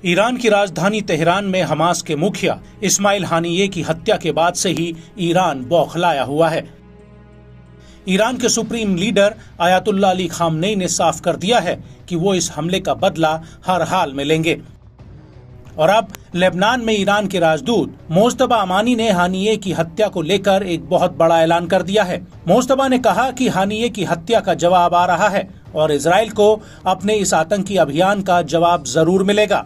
Iran की राजधानी Tehran में हमास के मुखिया इस्माइल हानिये की हत्या के बाद से ही ईरान बौखलाया हुआ है। ईरान के supreme leader Ayatollah Ali Khamenei ने साफ कर दिया है कि वो इस हमले का बदला हर हाल में लेंगे। और अब लेबनान में ईरान के राजदूत मोज्तबा अमानी ने हानिये की हत्या को लेकर एक बहुत बड़ा ऐलान कर दिया है। मोज्तबा ने कहा कि हानिये की हत्या का जवाब आ रहा है और इजराइल को अपने इस आतंकी अभियान का जवाब जरूर मिलेगा।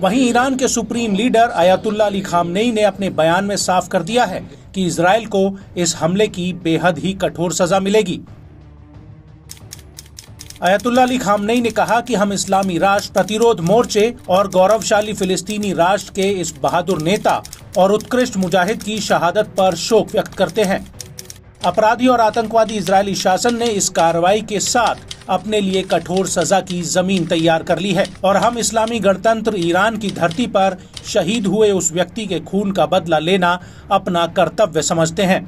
वहीं ईरान के supreme leader Ayatollah Ali Khamenei ने अपने बयान में साफ कर दिया है कि इजराइल को इस हमले की बेहद ही कठोर सजा मिलेगी। आयतुल्लाह अली खामनेई ने कहा कि हम इस्लामी राष्ट्र प्रतिरोध मोर्चे और गौरवशाली फिलिस्तीनी राष्ट्र के इस बहादुर नेता और उत्कृष्ट मुजाहिद की शहादत पर शोक व्यक्त करते हैं। अपराधी और आतंकवादी इजरायली शासन ने इस कार्रवाई के साथ अपने लिए कठोर सजा की जमीन तैयार कर ली है और हम इस्लामी गणतंत्र ईरान की धरती पर शहीद हुए उस व्यक्ति के खून का बदला लेना अपना कर्तव्य समझते हैं।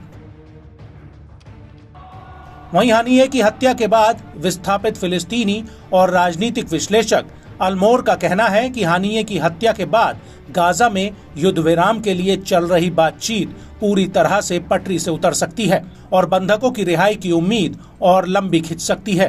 वहीं हानिये की हत्या के बाद विस्थापित फिलिस्तीनी और राजनीतिक विश्लेषक अलमोर का कहना है कि हानिये की हत्या के बाद गाजा में युद्ध विराम के लिए चल रही बातचीत पूरी तरह से पटरी से उतर सकती है और बंधकों की रिहाई की उम्मीद और लंबी खिंच सकती है।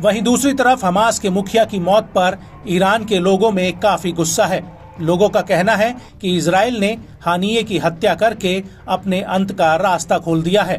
वहीं दूसरी तरफ हमास के मुखिया की मौत पर ईरान के लोगों में काफी गुस्सा है। लोगों का कहना है कि इजराइल ने हानिये की हत्या करके अपने अंत का रास्ता खोल दिया है।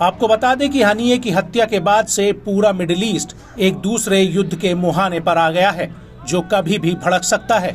आपको बता दें कि हानिये की हत्या के बाद से पूरा मिडिल ईस्ट एक दूसरे युद्ध के मुहाने पर आ गया है जो कभी भी भड़क सकता है।